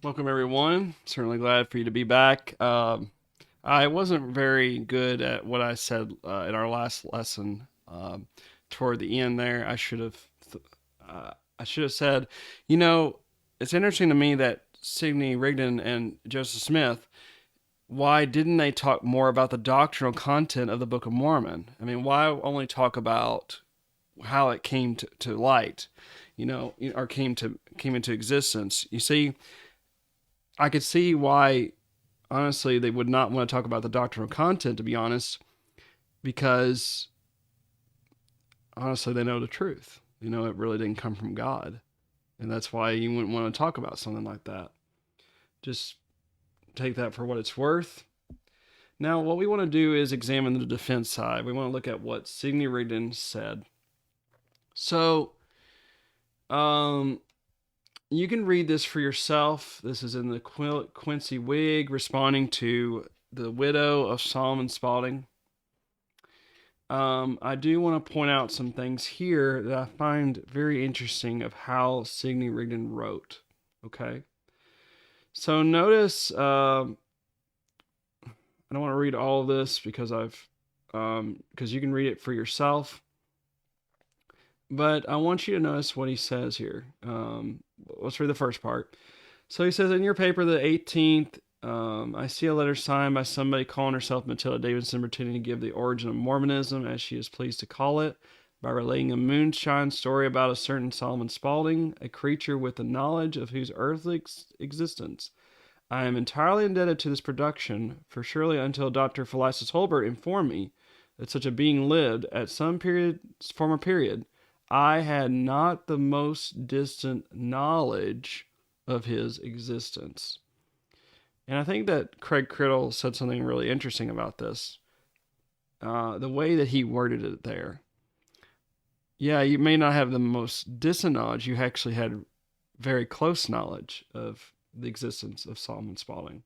Welcome, everyone. Certainly glad for you to be back. I wasn't very good at what I said in our last lesson. Toward the end there, I should have said, you know, it's interesting to me that Sidney Rigdon and Joseph Smith. Why didn't they talk more about the doctrinal content of the Book of Mormon? I mean, why only talk about how it came to light, or came into existence? You see, I could see why honestly they would not want to talk about the doctrinal content, to be honest, because honestly they know the truth. It really didn't come from God, and that's why you wouldn't want to talk about something like that. Just take that for what it's worth. Now, what we want to do is examine the defense side. We want to look at what Sidney Rigdon said. So, um, you can read this for yourself. This is in the Quincy Whig responding to the widow of Solomon Spaulding. I do want to point out some things here that I find very interesting of how Sidney Rigdon wrote. Okay. So notice, I don't want to read all of this because because you can read it for yourself. But I want you to notice what he says here. Let's read the first part. So he says, in your paper, the 18th, I see a letter signed by somebody calling herself Matilda Davidson, pretending to give the origin of Mormonism, as she is pleased to call it, by relating a moonshine story about a certain Solomon Spaulding, a creature with the knowledge of whose earthly existence I am entirely indebted to this production, for surely until Dr. Philisus Holbert informed me that such a being lived at some former period, I had not the most distant knowledge of his existence. And I think that Craig Criddle said something really interesting about this. The way that he worded it there. Yeah, you may not have the most distant knowledge. You actually had very close knowledge of the existence of Solomon Spaulding.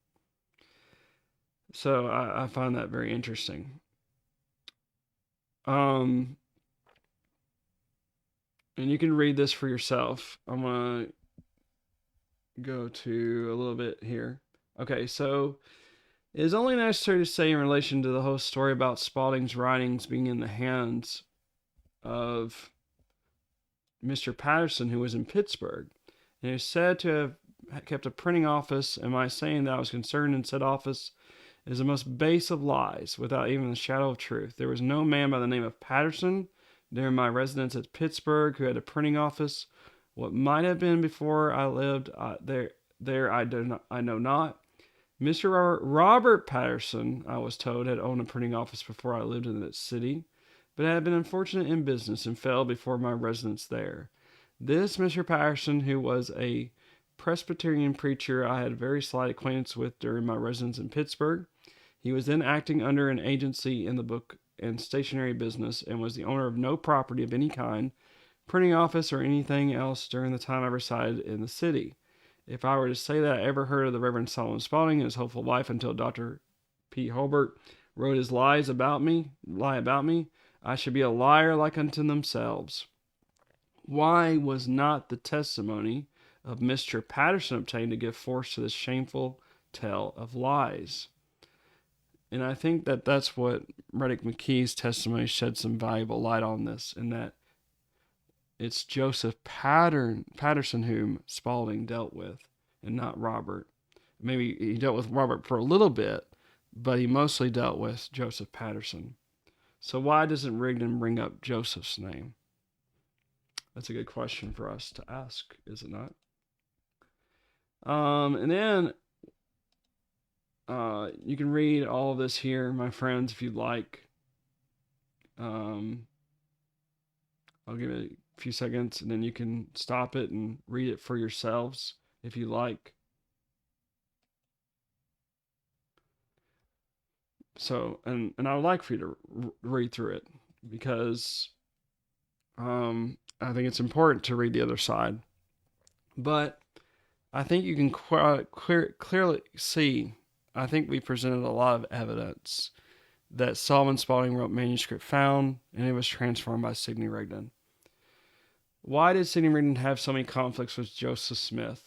So I find that very interesting. And you can read this for yourself. I'm going to go to a little bit here. Okay, so it is only necessary to say in relation to the whole story about Spaulding's writings being in the hands of Mr. Patterson, who was in Pittsburgh, and is said to have kept a printing office, and my saying that I was concerned in said office is the most base of lies, without even the shadow of truth. There was no man by the name of Patterson during my residence at Pittsburgh who had a printing office. What might have been before I lived there I know not. Mr. Robert Patterson, I was told, had owned a printing office before I lived in that city, but had been unfortunate in business and fell before my residence there. This Mr. Patterson, who was a Presbyterian preacher I had very slight acquaintance with during my residence in Pittsburgh. He was then acting under an agency in the book and stationery business and was the owner of no property of any kind, printing office, or anything else during the time I resided in the city. If I were to say that I ever heard of the Reverend Solomon Spaulding and his hopeful wife until Dr. P. Holbert wrote his lie about me, I should be a liar like unto themselves. Why was not the testimony of Mr. Patterson obtained to give force to this shameful tale of lies? And I think that that's what Reddick McKee's testimony shed some valuable light on this, in that it's Joseph Patterson whom Spaulding dealt with, and not Robert. Maybe he dealt with Robert for a little bit, but he mostly dealt with Joseph Patterson. So why doesn't Rigdon bring up Joseph's name? That's a good question for us to ask, is it not? And then you can read all of this here, my friends, if you'd like. I'll give it a few seconds, and then you can stop it and read it for yourselves if you like. So, and I would like for you to read through it, because I think it's important to read the other side. But I think you can clearly see, I think we presented a lot of evidence that Solomon Spaulding wrote manuscript found, and it was transformed by Sidney Rigdon. Why did Sidney Rigdon have so many conflicts with Joseph Smith?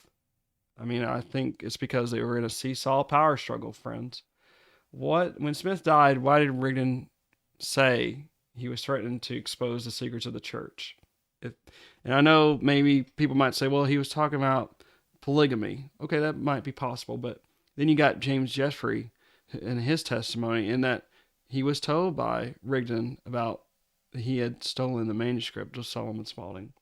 I mean, I think it's because they were in a seesaw power struggle, friends. When Smith died, why did Rigdon say he was threatening to expose the secrets of the church? If, and I know maybe people might say, well, he was talking about polygamy. Okay, that might be possible, but then you got James Jeffrey in his testimony in that he was told by Rigdon about he had stolen the manuscript of Solomon Spaulding.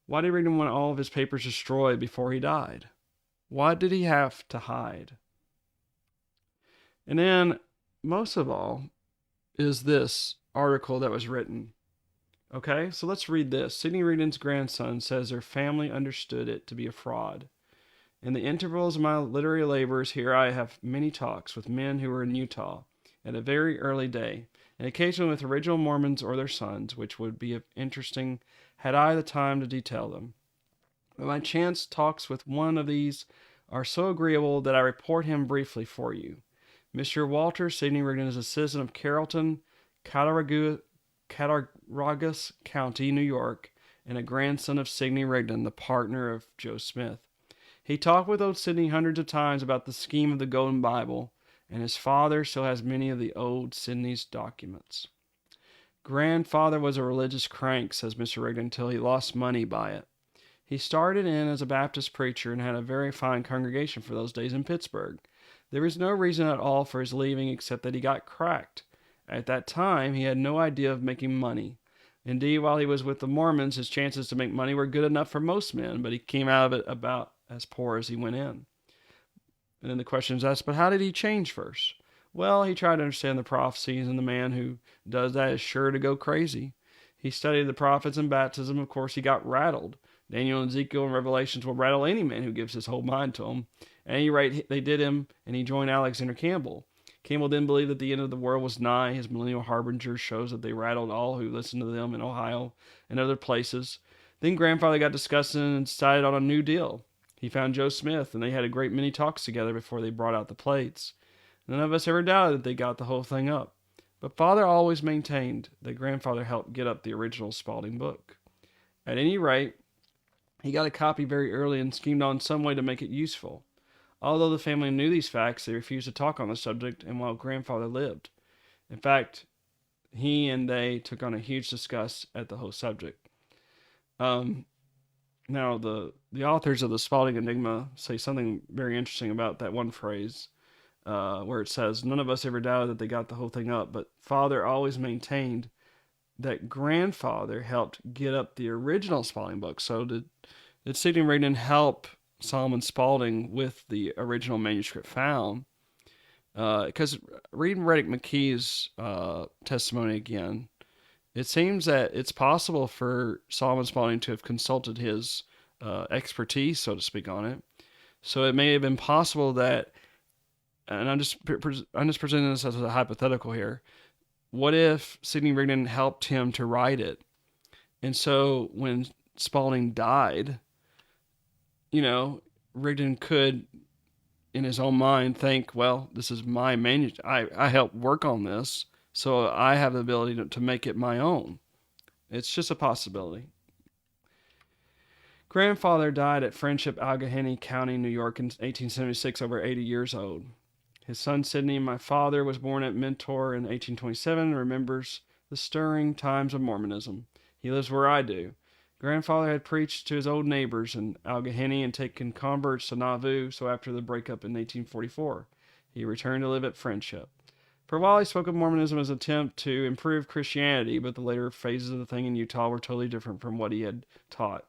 Why did Rigdon want all of his papers destroyed before he died? What did he have to hide? And then, most of all, is this article that was written. Okay, so let's read this. Sidney Rigdon's grandson says their family understood it to be a fraud. In the intervals of my literary labors here, I have many talks with men who were in Utah at a very early day, and occasionally with original Mormons or their sons, which would be interesting had I the time to detail them. But my chance talks with one of these are so agreeable that I report him briefly for you. Mr. Walter Sidney Rigdon is a citizen of Carrollton, Cattaraugus County, New York, and a grandson of Sidney Rigdon, the partner of Joe Smith. He talked with old Sidney hundreds of times about the scheme of the Golden Bible, and his father still has many of the old Sidney's documents. Grandfather was a religious crank, says Mr. Rigdon, until he lost money by it. He started in as a Baptist preacher and had a very fine congregation for those days in Pittsburgh. There was no reason at all for his leaving except that he got cracked. At that time, he had no idea of making money. Indeed, while he was with the Mormons, his chances to make money were good enough for most men, but he came out of it about as poor as he went in. And then the question is asked, but how did he change first? Well, he tried to understand the prophecies, and the man who does that is sure to go crazy. He studied the prophets and baptism. Of course, he got rattled. Daniel and Ezekiel and Revelations will rattle any man who gives his whole mind to them. At any rate, they did him, and he joined Alexander Campbell. Campbell didn't believe that the end of the world was nigh. His millennial harbinger shows that they rattled all who listened to them in Ohio and other places. Then grandfather got discussing and decided on a new deal. He found Joe Smith, and they had a great many talks together before they brought out the plates. None of us ever doubted that they got the whole thing up. But father always maintained that grandfather helped get up the original Spaulding book. At any rate, he got a copy very early and schemed on some way to make it useful. Although the family knew these facts, they refused to talk on the subject, and while grandfather lived. In fact, he and they took on a huge disgust at the whole subject. Now, the authors of the Spaulding Enigma say something very interesting about that one phrase, where it says, none of us ever doubted that they got the whole thing up, but father always maintained that grandfather helped get up the original Spaulding book. So did Sidney Rigdon help Solomon Spaulding with the original manuscript found? Because reading Reddick McKee's testimony again, it seems that it's possible for Solomon Spaulding to have consulted his expertise, so to speak, on it. So it may have been possible that, and I'm just presenting this as a hypothetical here. What if Sidney Rigdon helped him to write it? And so when Spaulding died, Rigdon could, in his own mind, think, well, this is my manuscript. I helped work on this, so I have the ability to make it my own. It's just a possibility. Grandfather died at Friendship, Allegheny County, New York in 1876, over 80 years old. His son Sidney, my father, was born at Mentor in 1827 and remembers the stirring times of Mormonism. He lives where I do. Grandfather had preached to his old neighbors in Allegheny and taken converts to Nauvoo, so after the breakup in 1844, he returned to live at Friendship. For a while, he spoke of Mormonism as an attempt to improve Christianity, but the later phases of the thing in Utah were totally different from what he had taught.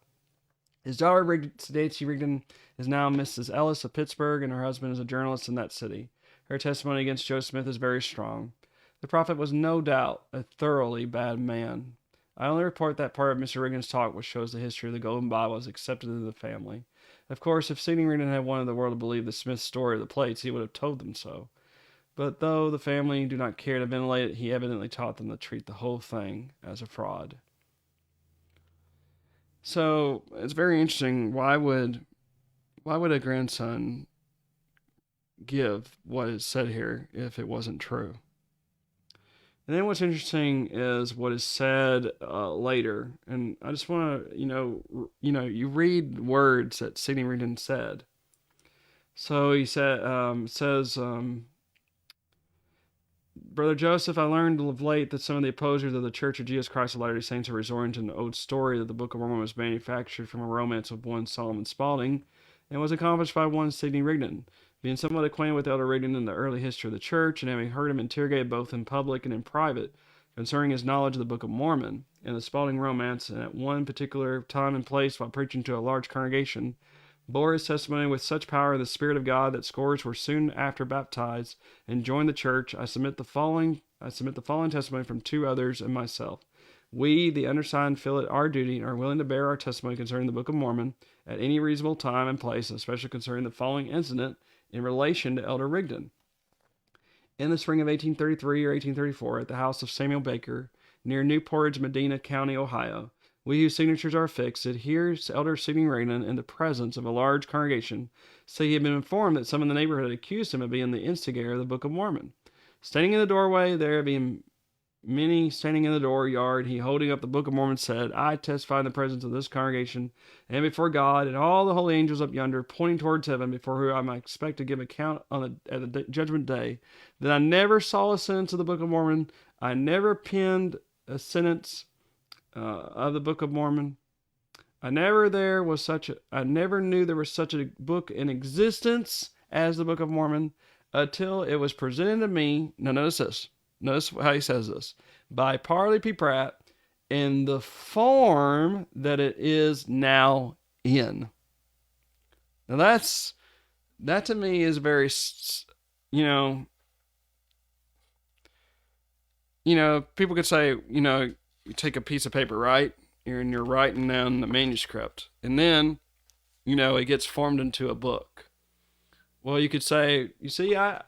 His daughter, Stacy Rigdon, is now Mrs. Ellis of Pittsburgh, and her husband is a journalist in that city. Her testimony against Joe Smith is very strong. The prophet was no doubt a thoroughly bad man. I only report that part of Mr. Rigdon's talk which shows the history of the Golden Bible as accepted in the family. Of course, if Sidney Rigdon had wanted the world to believe the Smith story of the plates, he would have told them so. But though the family do not care to ventilate it, he evidently taught them to treat the whole thing as a fraud. So it's very interesting. Why would a grandson give what is said here if it wasn't true? And then what's interesting is what is said later, and I just want to, you read words that Sidney Rigdon said. So he says, Brother Joseph, I learned of late that some of the opposers of the Church of Jesus Christ of Latter-day Saints are resorting to an old story that the Book of Mormon was manufactured from a romance of one Solomon Spaulding and was accomplished by one Sidney Rigdon. Being somewhat acquainted with Elder Rigdon in the early history of the Church, and having heard him interrogated both in public and in private concerning his knowledge of the Book of Mormon and the Spaulding romance, and at one particular time and place while preaching to a large congregation, bore his testimony with such power in the Spirit of God that scores were soon after baptized and joined the church. I submit the following testimony from two others and myself. We, the undersigned, feel it our duty and are willing to bear our testimony concerning the Book of Mormon at any reasonable time and place, especially concerning the following incident in relation to Elder Rigdon. In the spring of 1833 or 1834, at the house of Samuel Baker, near New Portage, Medina County, Ohio, we whose signatures are affixed, adheres to Elder Sidney Rigdon in the presence of a large congregation, say he had been informed that some in the neighborhood had accused him of being the instigator of the Book of Mormon. Standing in the doorway, there being many standing in the dooryard, he holding up the Book of Mormon said, I testify in the presence of this congregation and before God and all the holy angels up yonder, pointing towards heaven, before whom I might expect to give account at the judgment day, that I never saw a sentence of the Book of Mormon. I never penned a sentence of the Book of Mormon. I never knew there was such a book in existence as the Book of Mormon until it was presented to me. Now notice this. Notice how he says this. By Parley P. Pratt in the form that it is now in. Now that to me is very, people could say, you take a piece of paper, right? And you're writing down the manuscript. And then, it gets formed into a book. Well, you could say, you see, I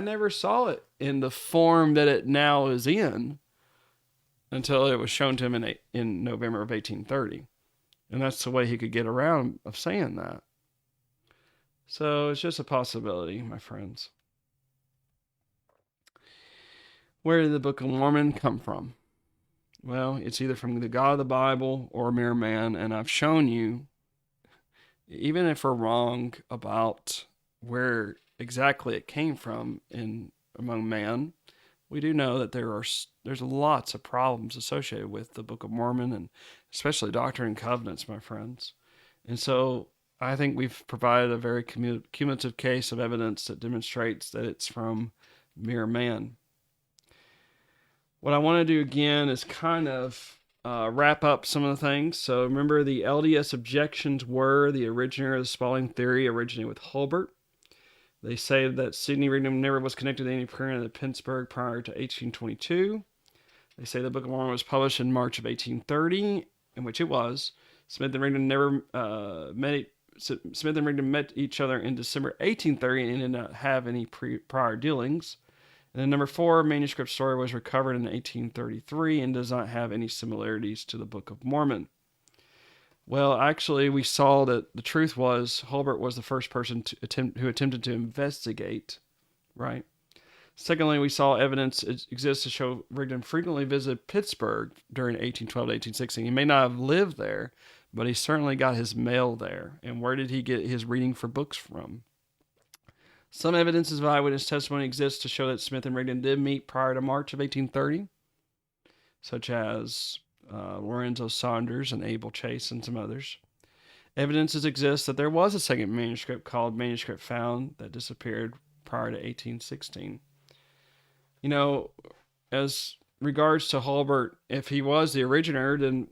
never saw it in the form that it now is in until it was shown to him in November of 1830. And that's the way he could get around of saying that. So it's just a possibility, my friends. Where did the Book of Mormon come from? Well, it's either from the God of the Bible or a mere man, and I've shown you, even if we're wrong about where exactly it came from among man, we do know that there's lots of problems associated with the Book of Mormon, and especially Doctrine and Covenants, my friends. And so I think we've provided a very cumulative case of evidence that demonstrates that it's from mere man. What I want to do again is kind of wrap up some of the things. So remember, the LDS objections were the originator of the Spaulding theory originated with Hulbert. They say that Sidney Rigdon never was connected to any print of Pittsburgh prior to 1822. They say the Book of Mormon was published in March of 1830, in which it was. Smith and Rigdon met each other in December 1830 and did not have any prior dealings. And then number 4, manuscript story was recovered in 1833 and does not have any similarities to the Book of Mormon. Well, actually, we saw that the truth was Hulbert was the first person who attempted to investigate, right? Secondly, we saw evidence exists to show Rigdon frequently visited Pittsburgh during 1812 to 1816. He may not have lived there, but he certainly got his mail there. And where did he get his reading for books from? Some evidences of eyewitness testimony exists to show that Smith and Rigdon did meet prior to March of 1830, such as Lorenzo Saunders and Abel Chase and some others. Evidences exist that there was a second manuscript called Manuscript Found that disappeared prior to 1816. As regards to Hulbert, if he was the originator, then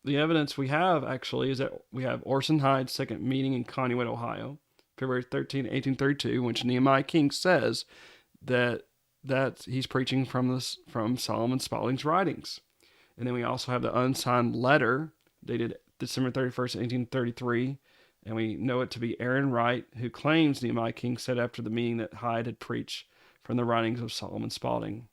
the evidence we have actually is that we have Orson Hyde's second meeting in Conneaut, Ohio, February 13, 1832, which Nehemiah King says that he's preaching from Solomon Spaulding's writings. And then we also have the unsigned letter dated December 31st, 1833, and we know it to be Aaron Wright, who claims Nehemiah King said after the meeting that Hyde had preached from the writings of Solomon Spaulding.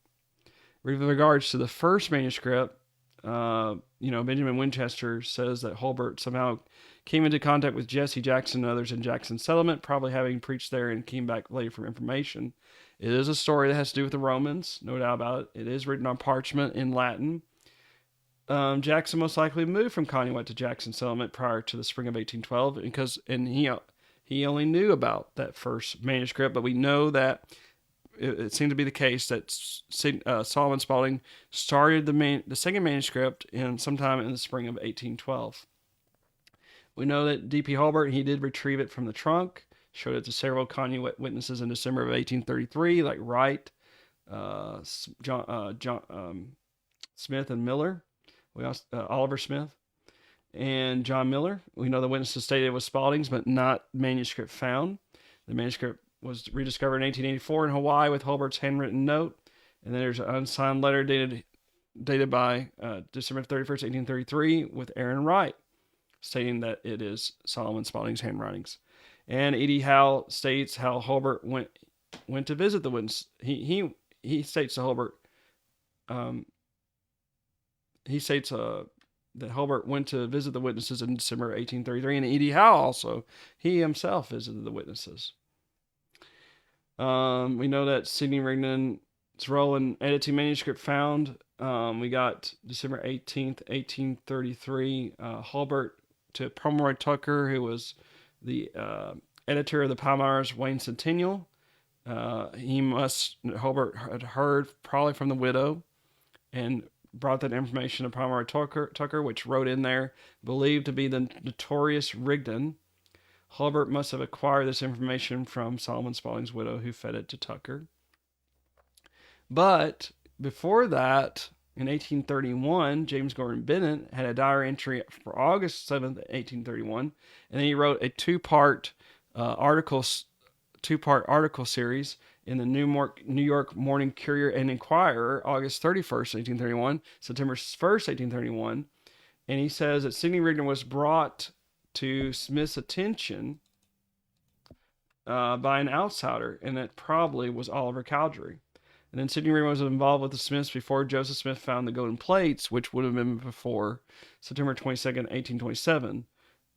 With regards to the first manuscript, Benjamin Winchester says that Holbert somehow came into contact with Jesse Jackson and others in Jackson Settlement, probably having preached there and came back later for information. It is a story that has to do with the Romans, no doubt about it. It is written on parchment in Latin. Jackson most likely moved from Conneaut to Jackson Settlement prior to the spring of 1812, and he only knew about that first manuscript, but we know that it seemed to be the case that Solomon Spaulding started the second manuscript sometime in the spring of 1812. We know that D.P. Holbert, he did retrieve it from the trunk, showed it to several Conneaut witnesses in December of 1833, like Wright, Smith, and Miller. We also Oliver Smith and John Miller. We know the witnesses stated it was Spaulding's, but not manuscript found. The manuscript was rediscovered in 1884 in Hawaii with Holbert's handwritten note, and then there's an unsigned letter dated by December 31st, 1833, with Aaron Wright, stating that it is Solomon Spaulding's handwritings. And E.D. Howe states how Holbert went to visit the witness. He states to Holbert. He states that Holbert went to visit the witnesses in December 1833, and E.D. Howe also, he himself visited the witnesses. We know that Sidney Rignon's role in editing manuscript found. We got December 18th, 1833, Holbert to Pomeroy Tucker, who was the editor of the Palmyra's Wayne Centennial. Holbert had heard probably from the widow and brought that information to Pomeroy Tucker, which wrote in there, believed to be the notorious Rigdon. Holbert must have acquired this information from Solomon Spaulding's widow, who fed it to Tucker. But before that, in 1831, James Gordon Bennett had a diary entry for August 7th, 1831, and then he wrote a two-part article series in the New York Morning Courier and Inquirer, August 31st, 1831, September 1st, 1831, and he says that Sidney Rigdon was brought to Smith's attention by an outsider, and that probably was Oliver Cowdery. And then Sidney Rigdon was involved with the Smiths before Joseph Smith found the golden plates, which would have been before September 22nd, 1827,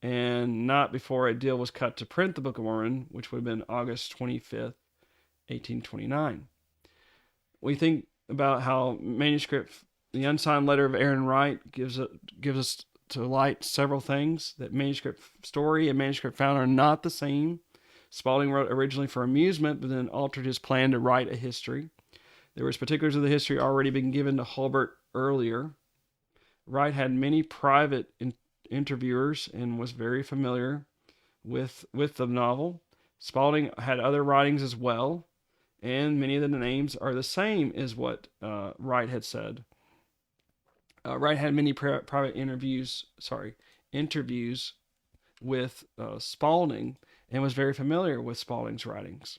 and not before a deal was cut to print the Book of Mormon, which would have been August 25th, 1829. We think about how the unsigned letter of Aaron Wright gives us to light several things. That manuscript story and manuscript found are not the same. Spaulding wrote originally for amusement, but then altered his plan to write a history. There was particulars of the history already been given to Holbert earlier. Wright had many private interviewers and was very familiar with the novel. Spaulding had other writings as well, and many of the names are the same as what Wright had said. Wright had many private interviews with Spaulding and was very familiar with Spaulding's writings.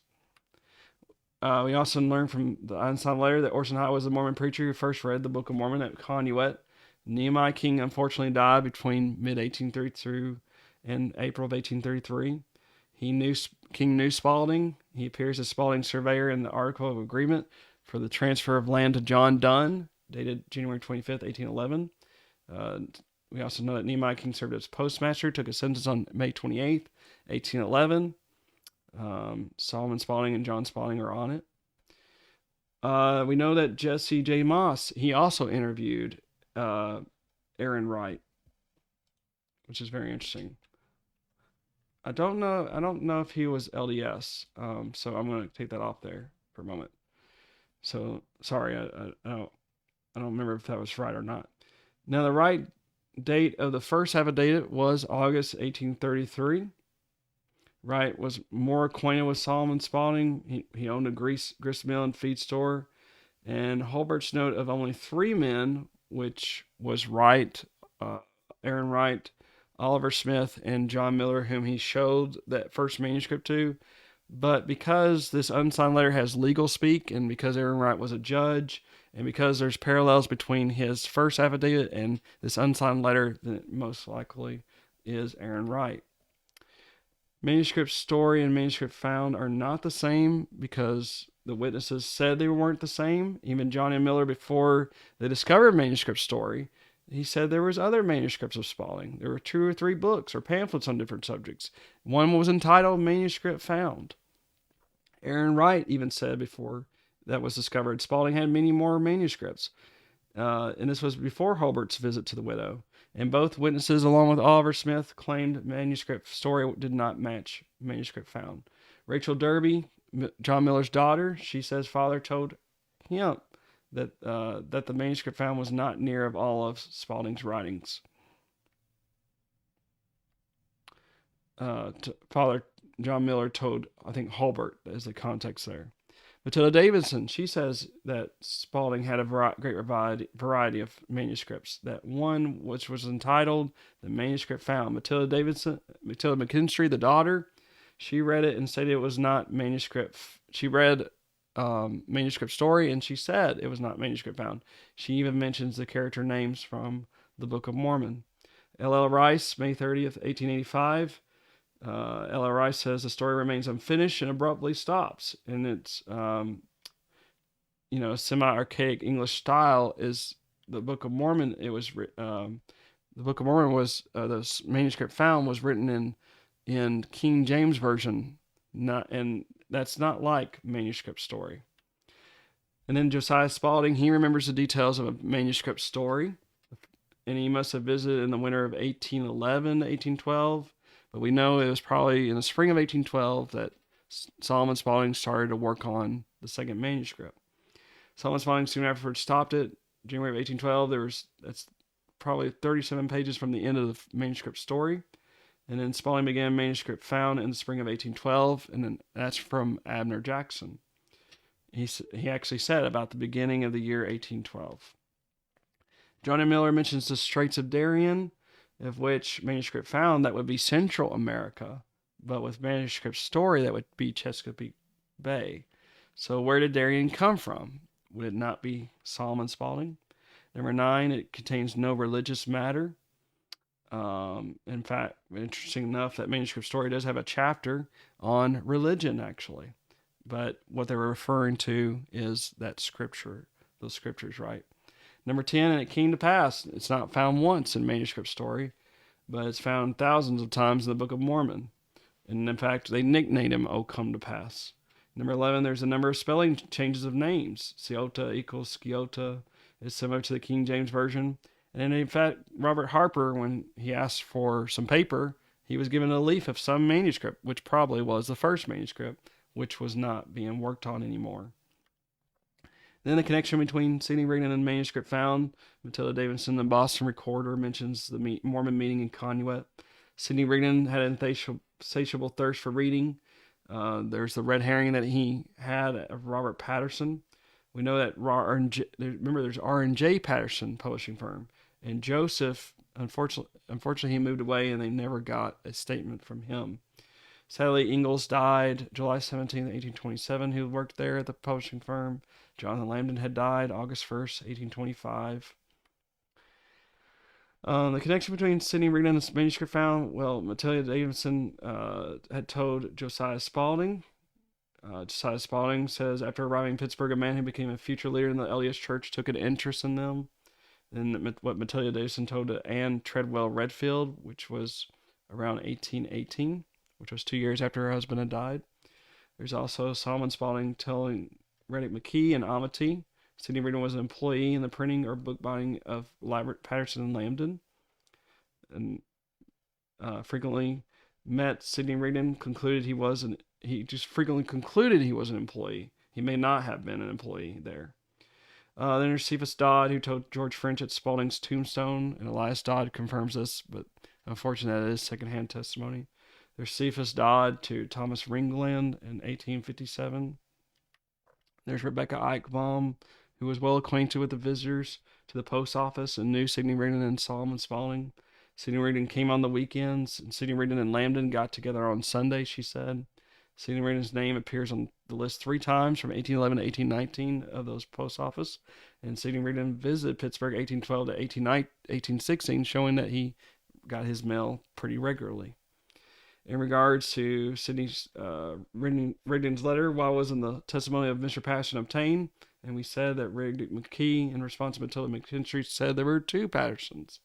We also learned from the unsigned letter that Orson Hyde was the Mormon preacher who first read the Book of Mormon at Conneaut. Nehemiah King unfortunately died between mid-1832 and April of 1833. King knew Spaulding. He appears as Spaulding's surveyor in the Article of Agreement for the transfer of land to John Dunn, dated January 25th, 1811. We also know that Nehemiah King served as postmaster, took a census on May 28th, 1811. Solomon Spaulding and John Spaulding are on it. We know that Jesse J. Moss, he also interviewed Aaron Wright, which is very interesting. I don't know if he was LDS, so I'm going to take that off there for a moment. So, sorry, I don't remember if that was right or not. Now, the right date of the first affidavit was August 1833. Wright was more acquainted with Solomon Spaulding. He owned a grist mill and feed store. And Holbert's note of only 3 men, which was Wright, Aaron Wright, Oliver Smith, and John Miller, whom he showed that first manuscript to. But because this unsigned letter has legal speak, and because Aaron Wright was a judge, and because there's parallels between his first affidavit and this unsigned letter, then it most likely is Aaron Wright. Manuscript story and manuscript found are not the same because the witnesses said they weren't the same. Even John and Miller, before they discovered manuscript story, He said there was other manuscripts of Spalding. There were 2 or 3 books or pamphlets on different subjects. One was entitled Manuscript Found. Aaron Wright even said before that was discovered, Spalding had many more manuscripts. And this was before Holbert's visit to the widow. And both witnesses, along with Oliver Smith, claimed manuscript story did not match manuscript found. Rachel Derby, John Miller's daughter, she says father told him that the manuscript found was not near of all of Spalding's writings. Father John Miller told, I think, Holbert as the context there. Matilda Davidson, she says that Spalding had a great variety of manuscripts. That one, which was entitled The Manuscript Found. Matilda McKinstry, the daughter, she read it and stated it was not manuscript. She read manuscript story and she said it was not manuscript found. She even mentions the character names from the Book of Mormon. L.L. Rice, May 30th, 1885. L.L. Rice says the story remains unfinished and abruptly stops. And it's, semi-archaic English style is the Book of Mormon. It was, the Book of Mormon was, the manuscript found was written in King James Version, and that's not like manuscript story. And then Josiah Spalding, he remembers the details of a manuscript story, and he must have visited in the winter of 1811 to 1812. But we know it was probably in the spring of 1812 that Solomon Spalding started to work on the second manuscript. Solomon Spalding soon afterwards stopped it. January of 1812, that's probably 37 pages from the end of the manuscript story. And then Spalding began manuscript found in the spring of 1812, and then that's from Abner Jackson. He actually said about the beginning of the year 1812. John M. Miller mentions the Straits of Darien, of which manuscript found that would be Central America, but with manuscript story that would be Chesapeake Bay. So where did Darien come from? Would it not be Solomon Spalding? Number 9, it contains no religious matter. In fact, interesting enough, that manuscript story does have a chapter on religion, actually. But what they were referring to is that scripture, those scriptures, right? Number 10, and it came to pass. It's not found once in manuscript story, but it's found thousands of times in the Book of Mormon. And in fact, they nicknamed him O Come to Pass. Number 11, there's a number of spelling changes of names. Sciota equals Sciota is similar to the King James Version. And in fact, Robert Harper, when he asked for some paper, he was given a leaf of some manuscript, which probably was the first manuscript, which was not being worked on anymore. Then the connection between Sidney Rigdon and manuscript found. Matilda Davidson, the Boston Recorder, mentions the Mormon meeting in Conneaut. Sidney Rigdon had an insatiable thirst for reading. There's the red herring that he had of Robert Patterson. We know that there's R&J Patterson publishing firm. And Joseph, unfortunately, he moved away and they never got a statement from him. Sadly, Ingalls died July 17, 1827, who worked there at the publishing firm. Jonathan Lambden had died August 1st, 1825. The connection between Sidney Rigdon and the manuscript found, well, Matilda Davidson had told Josiah Spalding. Josiah Spalding says, after arriving in Pittsburgh, a man who became a future leader in the LDS Church took an interest in them. And what Matilda Davidson told to Anne Treadwell Redfield, which was around 1818, which was 2 years after her husband had died. There's also Solomon Spalding telling Reddick McKee and Amity. Sidney Rigdon was an employee in the printing or bookbinding of Libert, Patterson, and Lambden. And frequently met Sidney Rigdon, he just frequently concluded he was an employee. He may not have been an employee there. Then there's Cephas Dodd, who told George French at Spalding's tombstone, and Elias Dodd confirms this, but unfortunately that is secondhand testimony. There's Cephas Dodd to Thomas Ringland in 1857. There's Rebecca Eichbaum, who was well acquainted with the visitors to the post office and knew Sidney Rigdon and Solomon Spalding. Sidney Rigdon came on the weekends, and Sidney Rigdon and Lambden got together on Sunday, she said. Sidney Rigdon's name appears on the list 3 times from 1811 to 1819 of those post office. And Sidney Rigdon visited Pittsburgh 1812 to 1816, showing that he got his mail pretty regularly. In regards to Sidney Rigdon's letter, while was in the testimony of Mr. Patterson obtained, And we said that Rigdon McKee, in response to Matilda McKinstry, said there were two Pattersons.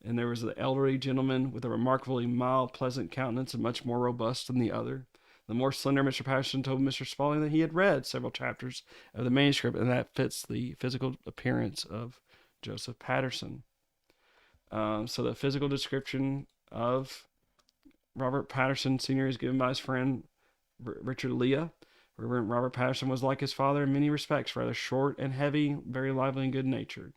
And there was the elderly gentleman with a remarkably mild, pleasant countenance and much more robust than the other. The more slender Mr. Patterson told Mr. Spaulding that he had read several chapters of the manuscript, and that fits the physical appearance of Joseph Patterson. So the physical description of Robert Patterson Sr. is given by his friend Richard Leah. Reverend Robert Patterson was like his father in many respects, rather short and heavy, very lively and good-natured.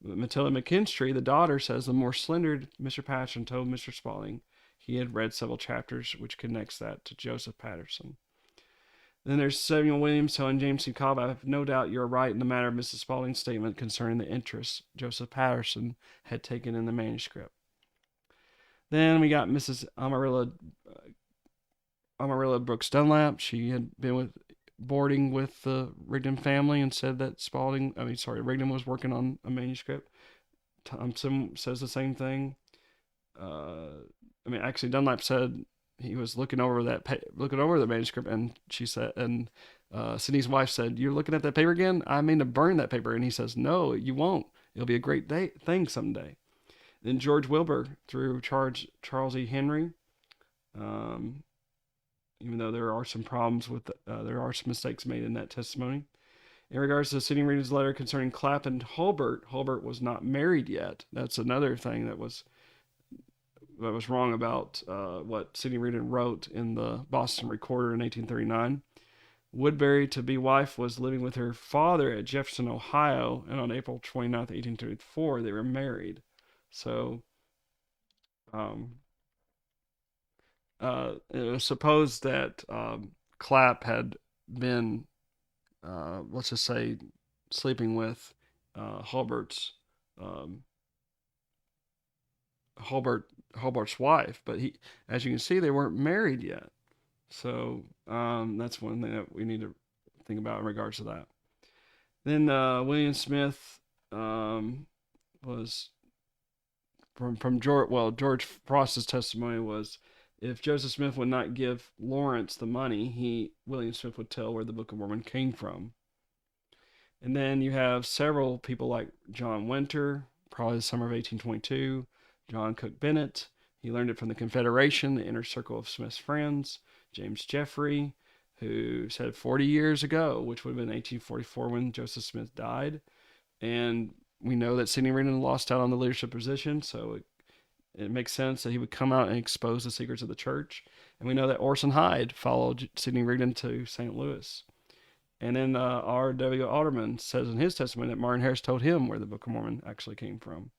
Matilda McKinstry, the daughter, says the more slender Mr. Patterson told Mr. Spaulding he had read several chapters, which connects that to Joseph Patterson. Then there's Samuel Williams telling James C. Cobb, I have no doubt you're right in the matter of Mrs. Spaulding's statement concerning the interest Joseph Patterson had taken in the manuscript. Then we got Mrs. Amarilla Brooks Dunlap. She had been boarding with the Rigdon family and said that Rigdon was working on a manuscript. Thompson says the same thing. Actually, Dunlap said he was looking over the manuscript, and she said, and Sidney's wife said, "You're looking at that paper again? I mean to burn that paper." And he says, "No, you won't. It'll be a great thing someday." Then George Wilbur through Charles E. Henry. Even though there are some problems with, there are some mistakes made in that testimony. In regards to Sidney Rigdon's letter concerning Clapp and Hulbert was not married yet. That's another thing that was wrong about what Sidney Rigdon wrote in the Boston Recorder in 1839. Woodbury to-be wife was living with her father at Jefferson, Ohio, and on April 29th, 1834, they were married. So, it was supposed that Clapp had been, let's just say, sleeping with Hulbert's wife, but as you can see, they weren't married yet. So that's one thing that we need to think about in regards to that. Then William Smith was from George Frost's testimony was, if Joseph Smith would not give Lawrence the money, William Smith would tell where the Book of Mormon came from. And then you have several people like John Winter, probably the summer of 1822, John Cook Bennett. He learned it from the Confederation, the inner circle of Smith's friends. James Jeffrey, who said 40 years ago, which would have been 1844 when Joseph Smith died. And we know that Sidney Rigdon lost out on the leadership position, so it makes sense that he would come out and expose the secrets of the church. And we know that Orson Hyde followed Sidney Rigdon to St. Louis. And then R.W. Alderman says in his testimony that Martin Harris told him where the Book of Mormon actually came from.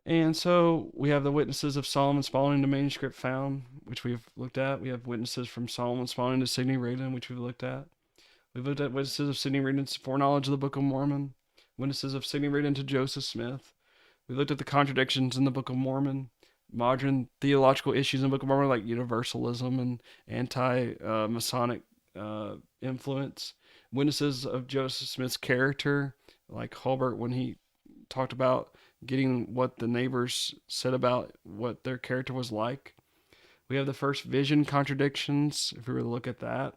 And so we have the witnesses of Solomon Spaulding, the manuscript found, which we've looked at. We have witnesses from Solomon Spaulding to Sidney Rigdon, which we've looked at. We've looked at witnesses of Sidney Rigdon's foreknowledge of the Book of Mormon, witnesses of Sidney Rigdon to Joseph Smith. We looked at the contradictions in the Book of Mormon, modern theological issues in the Book of Mormon like universalism and anti-Masonic influence. Witnesses of Joseph Smith's character, like Hulbert when he talked about getting what the neighbors said about what their character was like. We have the first vision contradictions, if we were to look at that.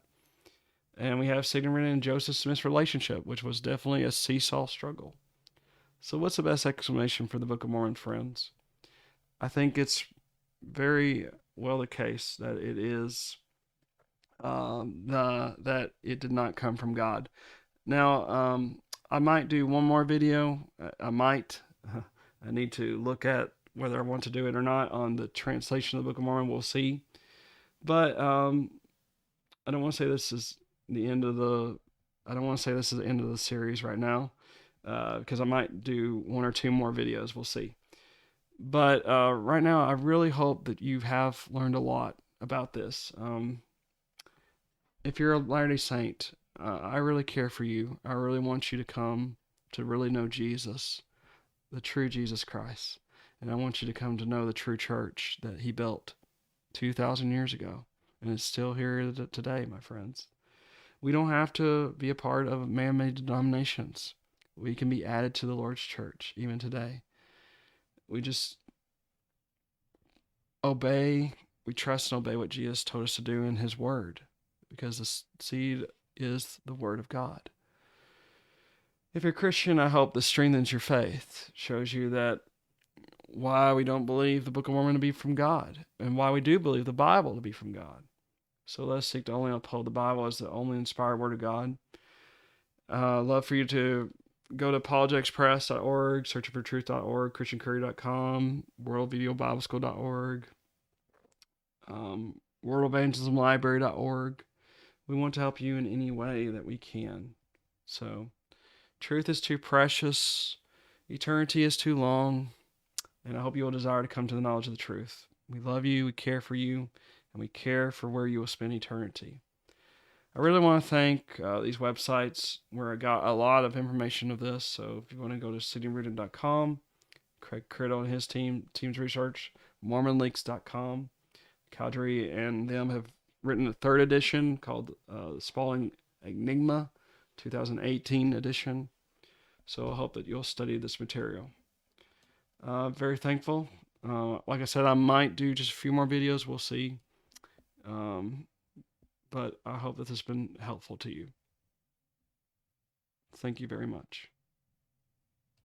And we have Sidney Rigdon and Joseph Smith's relationship, which was definitely a seesaw struggle. So what's the best explanation for the Book of Mormon, friends? I think it's very well the case that it is that it did not come from God. Now, I might do one more video. I need to look at whether I want to do it or not on the translation of the Book of Mormon. We'll see. But I don't want to say this is the end of the. I don't want to say this is the end of the series right now, because I might do one or two more videos. We'll see. But right now, I really hope that you have learned a lot about this. If you're a Latter-day Saint, I really care for you. I really want you to come to really know Jesus, the true Jesus Christ. And I want you to come to know the true church that he built 2,000 years ago and is still here today, my friends. We don't have to be a part of man-made denominations. We can be added to the Lord's church even today. We just obey, we trust and obey what Jesus told us to do in his word, because the seed is the Word of God. If you're a Christian, I hope this strengthens your faith, shows you that why we don't believe the Book of Mormon to be from God, and why we do believe the Bible to be from God. So let's seek to only uphold the Bible as the only inspired Word of God. Love for you to go to apologeticspress.org, searchingfortruth.org, christiancourier.com, worldvideobibleschool.org, worldevangelismlibrary.org. We want to help you in any way that we can. So, truth is too precious, eternity is too long, and I hope you will desire to come to the knowledge of the truth. We love you, we care for you, and we care for where you will spend eternity. I really want to thank these websites where I got a lot of information of this. So if you want to go to cityandrooted.com, Craig Criddle and his team's research, mormonleaks.com. Cowdery and them have written a third edition called Spalding Enigma, 2018 edition. So I hope that you'll study this material. Very thankful. Like I said, I might do just a few more videos. We'll see. But I hope that this has been helpful to you. Thank you very much.